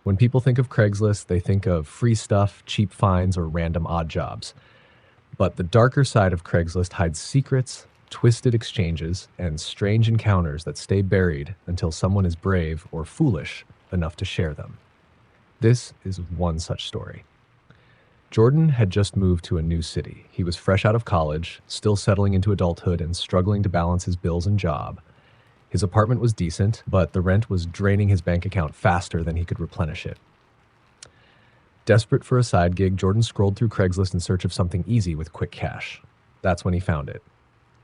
When people think of Craigslist, they think of free stuff, cheap finds, or random odd jobs. But the darker side of Craigslist hides secrets, twisted exchanges, and strange encounters that stay buried until someone is brave or foolish enough to share them. This is one such story. Jordan had just moved to a new city. He was fresh out of college, still settling into adulthood and struggling to balance his bills and job. His apartment was decent, but the rent was draining his bank account faster than he could replenish it. Desperate for a side gig, Jordan scrolled through Craigslist in search of something easy with quick cash. That's when he found it.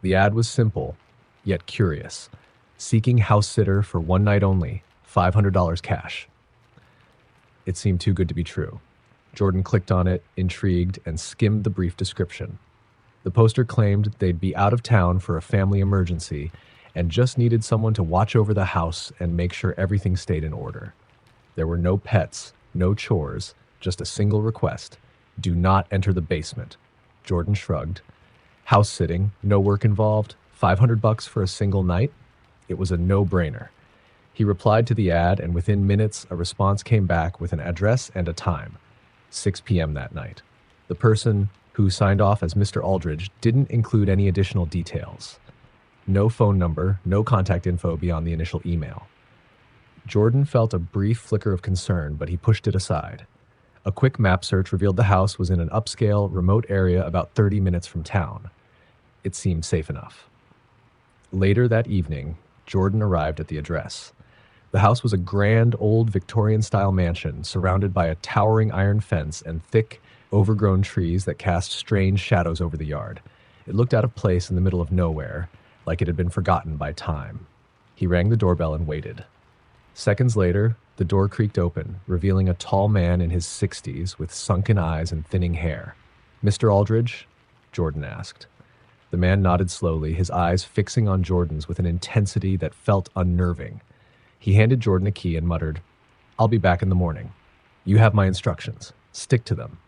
The ad was simple, yet curious. Seeking house sitter for one night only, $500 cash. It seemed too good to be true. Jordan clicked on it, intrigued, and skimmed the brief description. The poster claimed they'd be out of town for a family emergency and just needed someone to watch over the house and make sure everything stayed in order. There were no pets, no chores, just a single request. Do not enter the basement. Jordan shrugged. House sitting, no work involved, $500 for a single night? It was a no-brainer. He replied to the ad, and within minutes, a response came back with an address and a time. 6 p.m. that night. The person, who signed off as Mr. Aldridge, didn't include any additional details. No phone number, no contact info beyond the initial email. Jordan felt a brief flicker of concern, but he pushed it aside. A quick map search revealed the house was in an upscale, remote area about 30 minutes from town. It seemed safe enough. Later that evening, Jordan arrived at the address. The house was a grand, old Victorian-style mansion surrounded by a towering iron fence and thick, overgrown trees that cast strange shadows over the yard. It looked out of place in the middle of nowhere, like it had been forgotten by time. He rang the doorbell and waited. Seconds later, the door creaked open, revealing a tall man in his 60s with sunken eyes and thinning hair. "Mr. Aldridge?" Jordan asked. The man nodded slowly, his eyes fixing on Jordan's with an intensity that felt unnerving. He handed Jordan a key and muttered, "I'll be back in the morning. You have my instructions. Stick to them."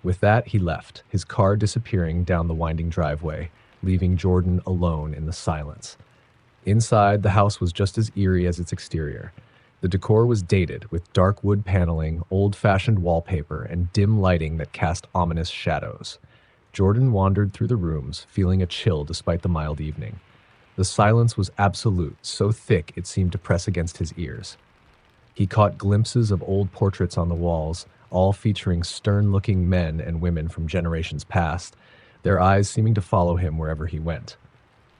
With that, he left, his car disappearing down the winding driveway, leaving Jordan alone in the silence. Inside, the house was just as eerie as its exterior. The decor was dated, with dark wood paneling, old-fashioned wallpaper, and dim lighting that cast ominous shadows. Jordan wandered through the rooms, feeling a chill despite the mild evening. The silence was absolute, so thick it seemed to press against his ears. He caught glimpses of old portraits on the walls, all featuring stern-looking men and women from generations past, their eyes seeming to follow him wherever he went.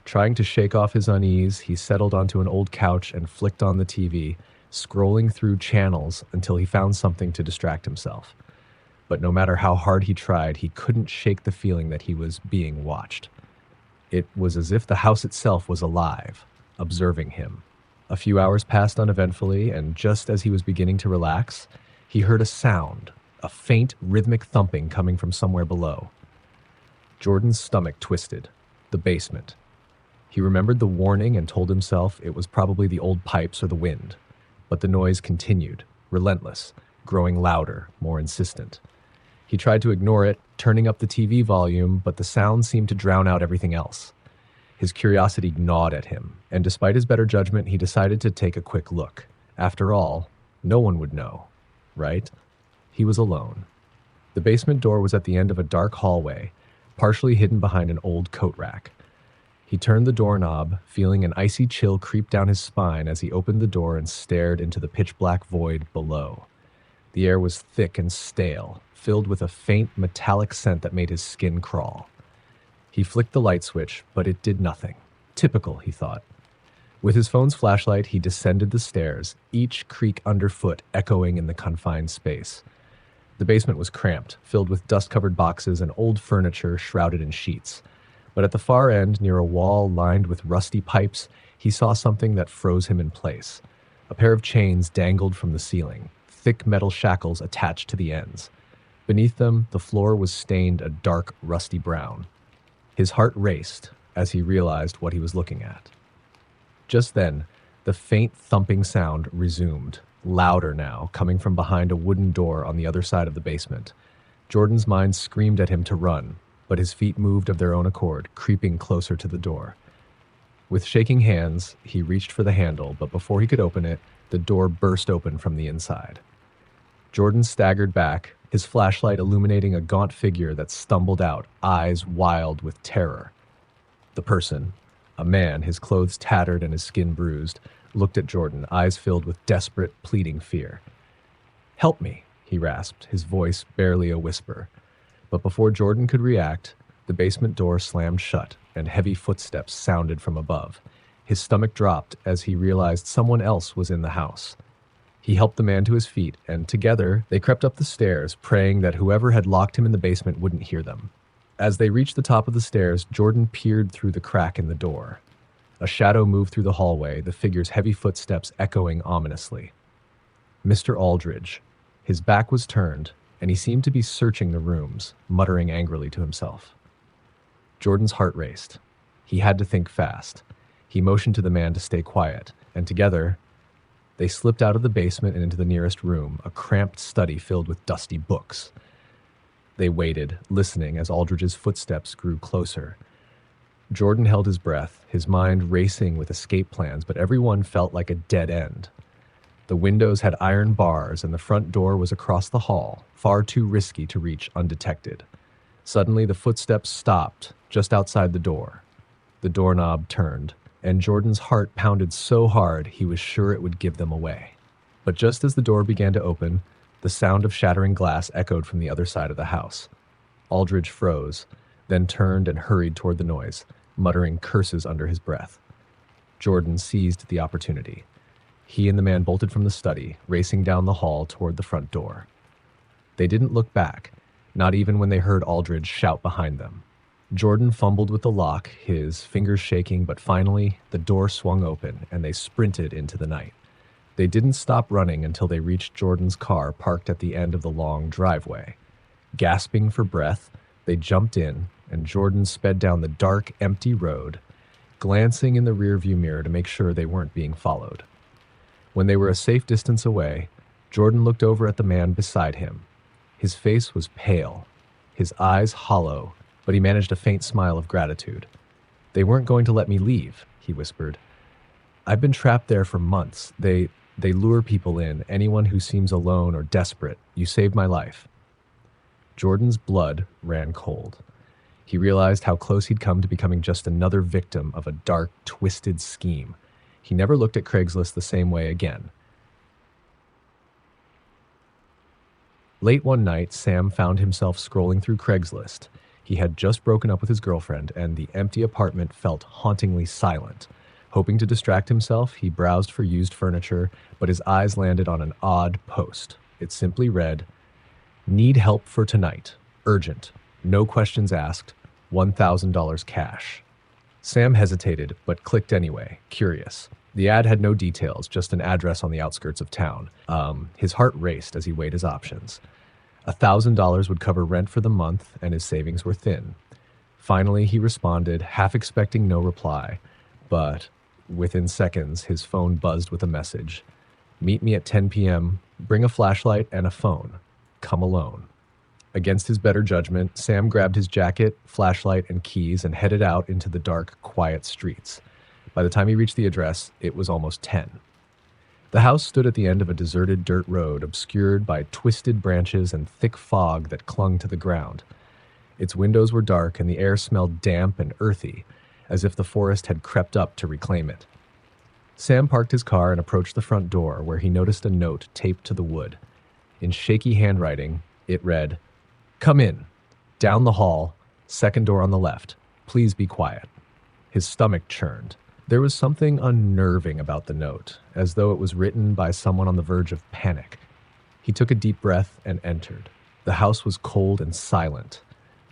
Trying to shake off his unease, he settled onto an old couch and flicked on the TV, scrolling through channels until he found something to distract himself. But no matter how hard he tried, he couldn't shake the feeling that he was being watched. It was as if the house itself was alive, observing him. A few hours passed uneventfully, and just as he was beginning to relax, he heard a sound, a faint, rhythmic thumping coming from somewhere below. Jordan's stomach twisted. The basement. He remembered the warning and told himself it was probably the old pipes or the wind. But the noise continued, relentless, growing louder, more insistent. He tried to ignore it, turning up the TV volume, but the sound seemed to drown out everything else. His curiosity gnawed at him, and despite his better judgment, he decided to take a quick look. After all, no one would know, right? He was alone. The basement door was at the end of a dark hallway, partially hidden behind an old coat rack. He turned the doorknob, feeling an icy chill creep down his spine as he opened the door and stared into the pitch-black void below. The air was thick and stale, filled with a faint metallic scent that made his skin crawl. He flicked the light switch, but it did nothing. Typical, he thought. With his phone's flashlight, he descended the stairs, each creak underfoot echoing in the confined space. The basement was cramped, filled with dust-covered boxes and old furniture shrouded in sheets. But at the far end, near a wall lined with rusty pipes, he saw something that froze him in place. A pair of chains dangled from the ceiling, thick metal shackles attached to the ends. Beneath them, the floor was stained a dark, rusty brown. His heart raced as he realized what he was looking at. Just then, the faint thumping sound resumed, louder now, coming from behind a wooden door on the other side of the basement. Jordan's mind screamed at him to run, but his feet moved of their own accord, creeping closer to the door. With shaking hands, he reached for the handle, but before he could open it, the door burst open from the inside. Jordan staggered back, his flashlight illuminating a gaunt figure that stumbled out, eyes wild with terror. The person, a man, his clothes tattered and his skin bruised, looked at Jordan, eyes filled with desperate, pleading fear. "Help me," he rasped, his voice barely a whisper. But before Jordan could react, the basement door slammed shut and heavy footsteps sounded from above. His stomach dropped as he realized someone else was in the house. He helped the man to his feet, and together they crept up the stairs, praying that whoever had locked him in the basement wouldn't hear them. As they reached the top of the stairs, Jordan peered through the crack in the door. A shadow moved through the hallway, the figure's heavy footsteps echoing ominously. Mr. Aldridge. His back was turned, and he seemed to be searching the rooms, muttering angrily to himself. Jordan's heart raced. He had to think fast. He motioned to the man to stay quiet, and together, they slipped out of the basement and into the nearest room, a cramped study filled with dusty books. They waited, listening as Aldridge's footsteps grew closer. Jordan held his breath, his mind racing with escape plans, but everyone felt like a dead end. The windows had iron bars, and the front door was across the hall, far too risky to reach undetected. Suddenly, the footsteps stopped just outside the door. The doorknob turned, and Jordan's heart pounded so hard he was sure it would give them away. But just as the door began to open, the sound of shattering glass echoed from the other side of the house. Aldridge froze, then turned and hurried toward the noise, muttering curses under his breath. Jordan seized the opportunity. He and the man bolted from the study, racing down the hall toward the front door. They didn't look back, not even when they heard Aldridge shout behind them. Jordan fumbled with the lock, his fingers shaking, but finally the door swung open and they sprinted into the night. They didn't stop running until they reached Jordan's car parked at the end of the long driveway. Gasping for breath, they jumped in, and Jordan sped down the dark, empty road, glancing in the rearview mirror to make sure they weren't being followed. When they were a safe distance away, Jordan looked over at the man beside him. His face was pale, his eyes hollow, but he managed a faint smile of gratitude. "They weren't going to let me leave," he whispered. "I've been trapped there for months. They lure people in, anyone who seems alone or desperate. You saved my life." Jordan's blood ran cold. He realized how close he'd come to becoming just another victim of a dark, twisted scheme. He never looked at Craigslist the same way again. Late one night, Sam found himself scrolling through Craigslist. He had just broken up with his girlfriend, and the empty apartment felt hauntingly silent. Hoping to distract himself, he browsed for used furniture, but his eyes landed on an odd post. It simply read, "Need help for tonight. Urgent. No questions asked. $1,000 cash." Sam hesitated, but clicked anyway, curious. The ad had no details, just an address on the outskirts of town. His heart raced as he weighed his options. $1,000 would cover rent for the month, and his savings were thin. Finally, he responded, half expecting no reply, but within seconds, his phone buzzed with a message. "Meet me at 10 p.m. Bring a flashlight and a phone. Come alone." Against his better judgment, Sam grabbed his jacket, flashlight, and keys and headed out into the dark, quiet streets. By the time he reached the address, it was almost 10. The house stood at the end of a deserted dirt road, obscured by twisted branches and thick fog that clung to the ground. Its windows were dark, and the air smelled damp and earthy, as if the forest had crept up to reclaim it. Sam parked his car and approached the front door, where he noticed a note taped to the wood. In shaky handwriting, it read, "Come in. Down the hall. Second door on the left. Please be quiet." His stomach churned. There was something unnerving about the note, as though it was written by someone on the verge of panic. He took a deep breath and entered. The house was cold and silent.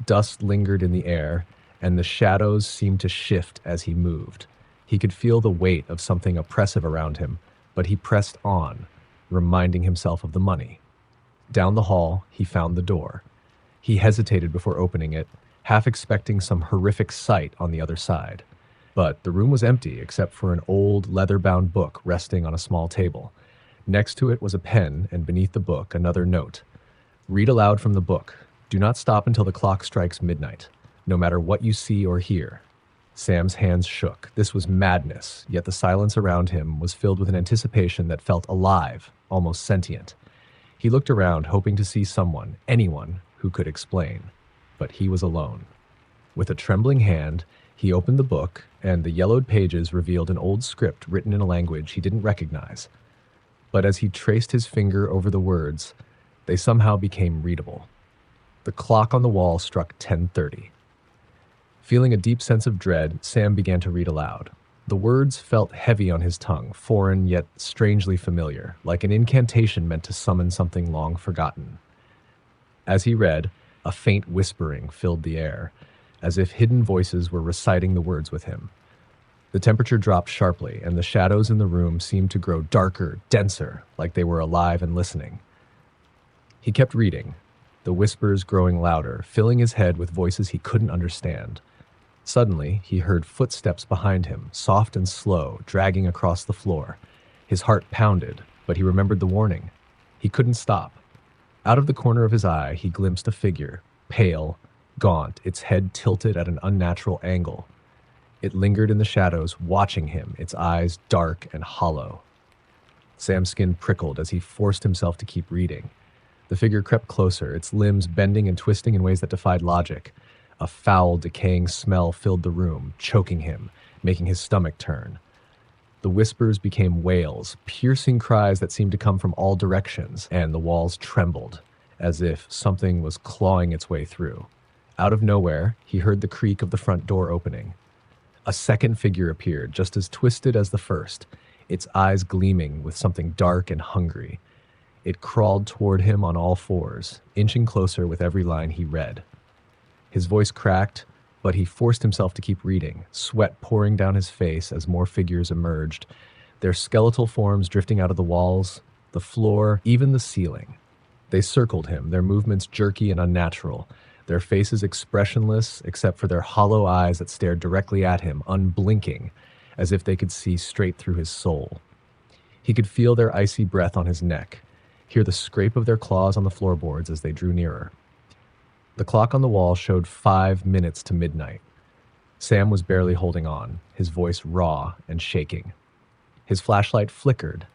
Dust lingered in the air, and the shadows seemed to shift as he moved. He could feel the weight of something oppressive around him, but he pressed on, reminding himself of the money. Down the hall, he found the door. He hesitated before opening it, half expecting some horrific sight on the other side. But the room was empty except for an old, leather-bound book resting on a small table. Next to it was a pen, and beneath the book, another note. "Read aloud from the book. Do not stop until the clock strikes midnight, no matter what you see or hear." Sam's hands shook. This was madness, yet the silence around him was filled with an anticipation that felt alive, almost sentient. He looked around, hoping to see someone, anyone, who could explain. But he was alone. With a trembling hand, he opened the book, and the yellowed pages revealed an old script written in a language he didn't recognize. But as he traced his finger over the words, they somehow became readable. The clock on the wall struck 10:30. Feeling a deep sense of dread, Sam began to read aloud. The words felt heavy on his tongue, foreign yet strangely familiar, like an incantation meant to summon something long forgotten. As he read, a faint whispering filled the air, as if hidden voices were reciting the words with him. The temperature dropped sharply, and the shadows in the room seemed to grow darker, denser, like they were alive and listening. He kept reading, the whispers growing louder, filling his head with voices he couldn't understand. Suddenly, he heard footsteps behind him, soft and slow, dragging across the floor. His heart pounded, but he remembered the warning. He couldn't stop. Out of the corner of his eye, he glimpsed a figure, pale, gaunt, its head tilted at an unnatural angle. It lingered in the shadows, watching him, its eyes dark and hollow. Sam's skin prickled as he forced himself to keep reading. The figure crept closer, its limbs bending and twisting in ways that defied logic. A foul, decaying smell filled the room, choking him, making his stomach turn. The whispers became wails, piercing cries that seemed to come from all directions, and the walls trembled, as if something was clawing its way through. Out of nowhere, he heard the creak of the front door opening. A second figure appeared, just as twisted as the first, its eyes gleaming with something dark and hungry. It crawled toward him on all fours, inching closer with every line he read. His voice cracked, but he forced himself to keep reading, sweat pouring down his face as more figures emerged, their skeletal forms drifting out of the walls, the floor, even the ceiling. They circled him, their movements jerky and unnatural, their faces expressionless except for their hollow eyes that stared directly at him, unblinking, as if they could see straight through his soul. He could feel their icy breath on his neck, hear the scrape of their claws on the floorboards as they drew nearer. The clock on the wall showed 5 minutes to midnight. Sam was barely holding on, his voice raw and shaking. His flashlight flickered,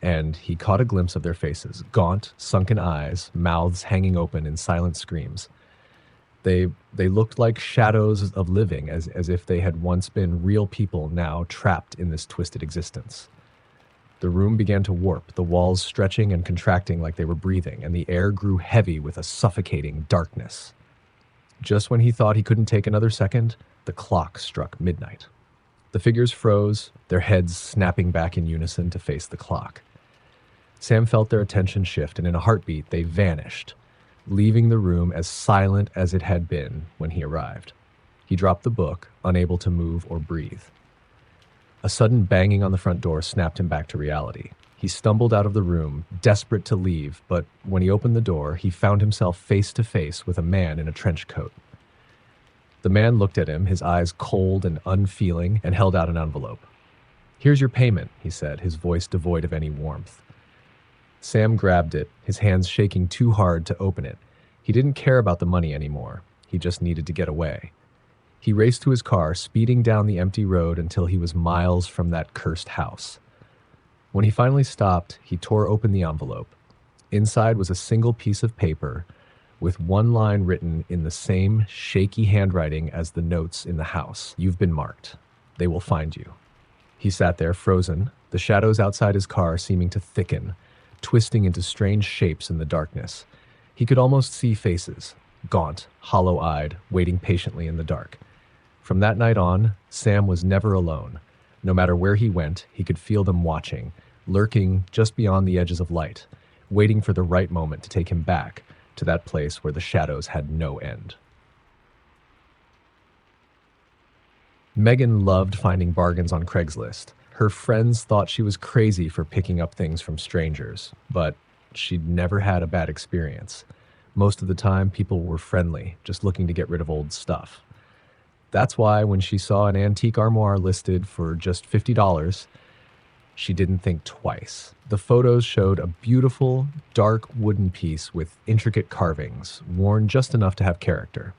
and he caught a glimpse of their faces, gaunt, sunken eyes, mouths hanging open in silent screams. They looked like shadows of living, as if they had once been real people now trapped in this twisted existence. The room began to warp, the walls stretching and contracting like they were breathing, and the air grew heavy with a suffocating darkness. Just when he thought he couldn't take another second, the clock struck midnight. The figures froze, their heads snapping back in unison to face the clock. Sam felt their attention shift, and in a heartbeat, they vanished, leaving the room as silent as it had been when he arrived. He dropped the book, unable to move or breathe. A sudden banging on the front door snapped him back to reality. He stumbled out of the room, desperate to leave, but when he opened the door, he found himself face to face with a man in a trench coat. The man looked at him, his eyes cold and unfeeling, and held out an envelope. "Here's your payment," he said, his voice devoid of any warmth. Sam grabbed it, his hands shaking too hard to open it. He didn't care about the money anymore. He just needed to get away. He raced to his car, speeding down the empty road until he was miles from that cursed house. When he finally stopped, he tore open the envelope. Inside was a single piece of paper with one line written in the same shaky handwriting as the notes in the house. "You've been marked. They will find you." He sat there, frozen, the shadows outside his car seeming to thicken, twisting into strange shapes in the darkness. He could almost see faces, gaunt, hollow-eyed, waiting patiently in the dark. From that night on, Sam was never alone. No matter where he went, he could feel them watching, lurking just beyond the edges of light, waiting for the right moment to take him back to that place where the shadows had no end. Megan loved finding bargains on Craigslist. Her friends thought she was crazy for picking up things from strangers, but she'd never had a bad experience. Most of the time, people were friendly, just looking to get rid of old stuff. That's why when she saw an antique armoire listed for just $50, she didn't think twice. The photos showed a beautiful, dark wooden piece with intricate carvings, worn just enough to have character.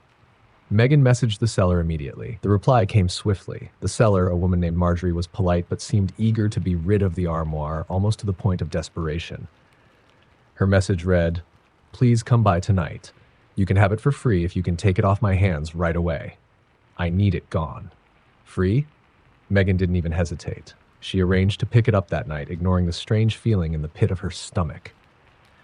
Megan messaged the seller immediately. The reply came swiftly. The seller, a woman named Marjorie, was polite but seemed eager to be rid of the armoire, almost to the point of desperation. Her message read, "Please come by tonight. You can have it for free if you can take it off my hands right away. I need it gone." Free? Megan didn't even hesitate. She arranged to pick it up that night, ignoring the strange feeling in the pit of her stomach.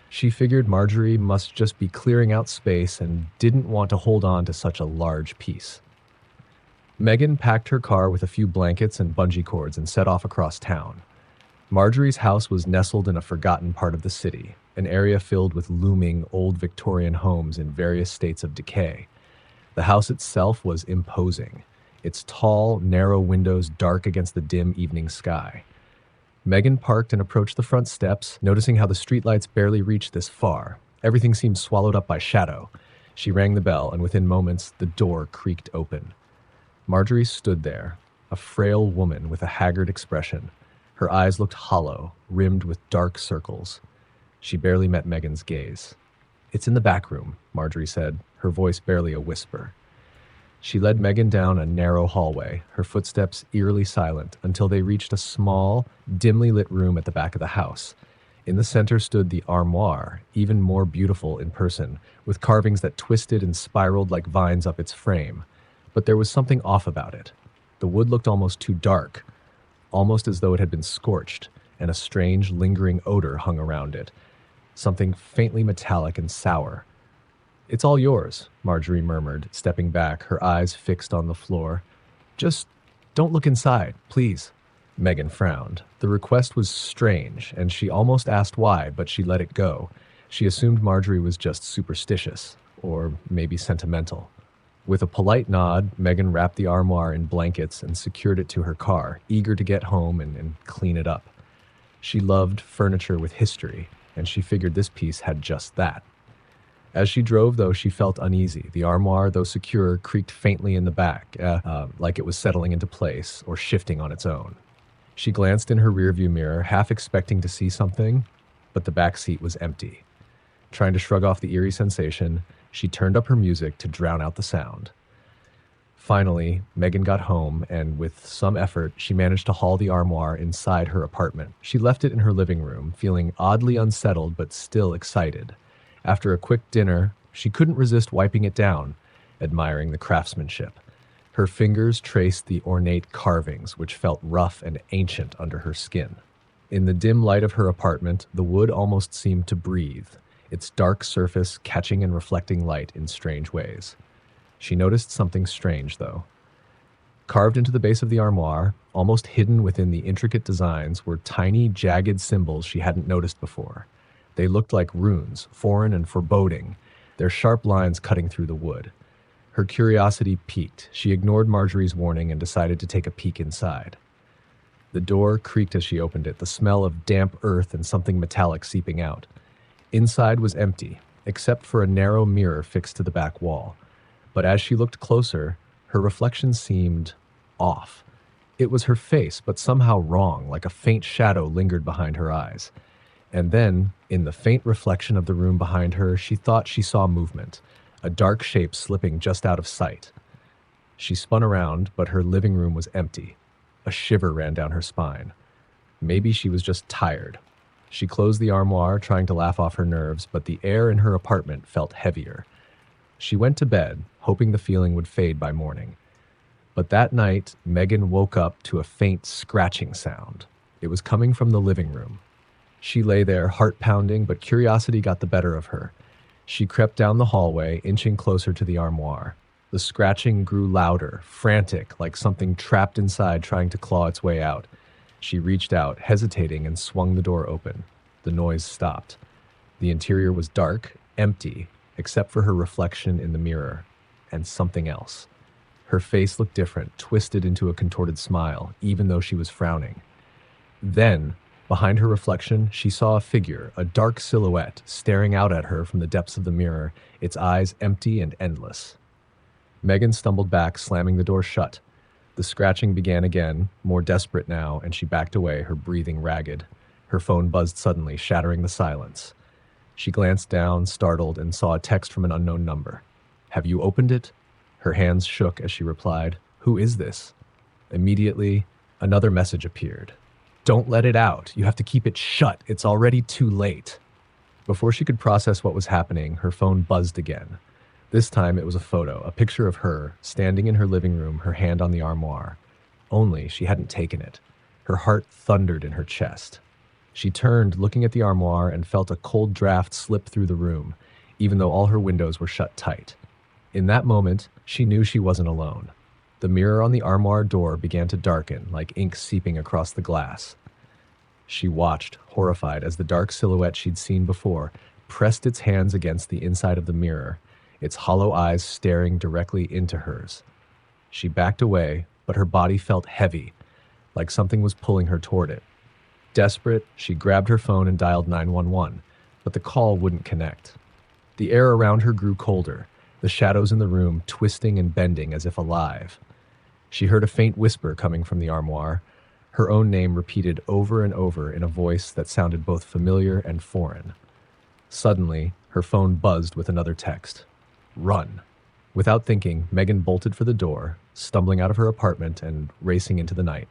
She figured Marjorie must just be clearing out space and didn't want to hold on to such a large piece. Megan packed her car with a few blankets and bungee cords and set off across town. Marjorie's house was nestled in a forgotten part of the city, an area filled with looming old Victorian homes in various states of decay. The house itself was imposing, its tall, narrow windows dark against the dim evening sky. Megan parked and approached the front steps, noticing how the streetlights barely reached this far. Everything seemed swallowed up by shadow. She rang the bell, and within moments, the door creaked open. Marjorie stood there, a frail woman with a haggard expression. Her eyes looked hollow, rimmed with dark circles. She barely met Megan's gaze. "It's in the back room," Marjorie said, her voice barely a whisper. She led Megan down a narrow hallway, her footsteps eerily silent, until they reached a small, dimly lit room at the back of the house. In the center stood the armoire, even more beautiful in person, with carvings that twisted and spiraled like vines up its frame. But there was something off about it. The wood looked almost too dark, almost as though it had been scorched, and a strange, lingering odor hung around it, something faintly metallic and sour. "It's all yours," Marjorie murmured, stepping back, her eyes fixed on the floor. "Just don't look inside, please." Megan frowned. The request was strange, and she almost asked why, but she let it go. She assumed Marjorie was just superstitious, or maybe sentimental. With a polite nod, Megan wrapped the armoire in blankets and secured it to her car, eager to get home and clean it up. She loved furniture with history, and she figured this piece had just that. As she drove, though, she felt uneasy. The armoire, though secure, creaked faintly in the back, like it was settling into place or shifting on its own. She glanced in her rearview mirror, half expecting to see something, but the back seat was empty. Trying to shrug off the eerie sensation, she turned up her music to drown out the sound. Finally, Megan got home, and with some effort, she managed to haul the armoire inside her apartment. She left it in her living room, feeling oddly unsettled but still excited. After a quick dinner, she couldn't resist wiping it down, admiring the craftsmanship. Her fingers traced the ornate carvings, which felt rough and ancient under her skin. In the dim light of her apartment, the wood almost seemed to breathe, its dark surface catching and reflecting light in strange ways. She noticed something strange, though. Carved into the base of the armoire, almost hidden within the intricate designs, were tiny, jagged symbols she hadn't noticed before. They looked like runes, foreign and foreboding, their sharp lines cutting through the wood. Her curiosity piqued. She ignored Marjorie's warning and decided to take a peek inside. The door creaked as she opened it, the smell of damp earth and something metallic seeping out. Inside was empty, except for a narrow mirror fixed to the back wall. But as she looked closer, her reflection seemed off. It was her face, but somehow wrong, like a faint shadow lingered behind her eyes. And then, in the faint reflection of the room behind her, she thought she saw movement, a dark shape slipping just out of sight. She spun around, but her living room was empty. A shiver ran down her spine. Maybe she was just tired. She closed the armoire, trying to laugh off her nerves, but the air in her apartment felt heavier. She went to bed, hoping the feeling would fade by morning. But that night, Megan woke up to a faint scratching sound. It was coming from the living room. She lay there, heart pounding, but curiosity got the better of her. She crept down the hallway, inching closer to the armoire. The scratching grew louder, frantic, like something trapped inside trying to claw its way out. She reached out, hesitating, and swung the door open. The noise stopped. The interior was dark, empty, except for her reflection in the mirror, and something else. Her face looked different, twisted into a contorted smile, even though she was frowning. Then, behind her reflection, she saw a figure, a dark silhouette, staring out at her from the depths of the mirror, its eyes empty and endless. Megan stumbled back, slamming the door shut. The scratching began again, more desperate now, and she backed away, her breathing ragged. Her phone buzzed suddenly, shattering the silence. She glanced down, startled, and saw a text from an unknown number. "Have you opened it?" Her hands shook as she replied, "Who is this?" Immediately, another message appeared. "Don't let it out. You have to keep it shut. It's already too late." Before she could process what was happening, her phone buzzed again. This time it was a photo, a picture of her, standing in her living room, her hand on the armoire. Only she hadn't taken it. Her heart thundered in her chest. She turned, looking at the armoire, and felt a cold draft slip through the room, even though all her windows were shut tight. In that moment, she knew she wasn't alone. The mirror on the armoire door began to darken, like ink seeping across the glass. She watched, horrified, as the dark silhouette she'd seen before pressed its hands against the inside of the mirror, its hollow eyes staring directly into hers. She backed away, but her body felt heavy, like something was pulling her toward it. Desperate, she grabbed her phone and dialed 911, but the call wouldn't connect. The air around her grew colder, the shadows in the room twisting and bending as if alive. She heard a faint whisper coming from the armoire, her own name repeated over and over in a voice that sounded both familiar and foreign. Suddenly, her phone buzzed with another text. Run. Without thinking, Megan bolted for the door, stumbling out of her apartment and racing into the night.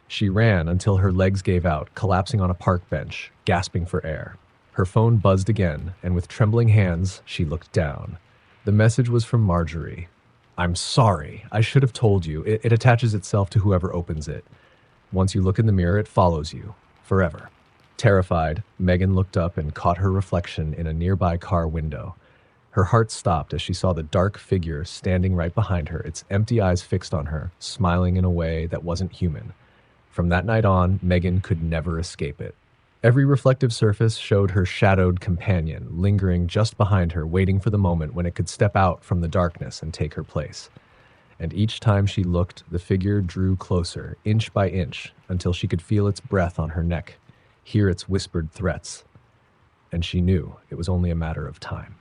She ran until her legs gave out, collapsing on a park bench, gasping for air. Her phone buzzed again, and with trembling hands, she looked down. The message was from Marjorie. I'm sorry. I should have told you. It attaches itself to whoever opens it. Once you look in the mirror, it follows you. Forever. Terrified, Megan looked up and caught her reflection in a nearby car window. Her heart stopped as she saw the dark figure standing right behind her, its empty eyes fixed on her, smiling in a way that wasn't human. From that night on, Megan could never escape it. Every reflective surface showed her shadowed companion, lingering just behind her, waiting for the moment when it could step out from the darkness and take her place. And each time she looked, the figure drew closer, inch by inch, until she could feel its breath on her neck, hear its whispered threats. And she knew it was only a matter of time.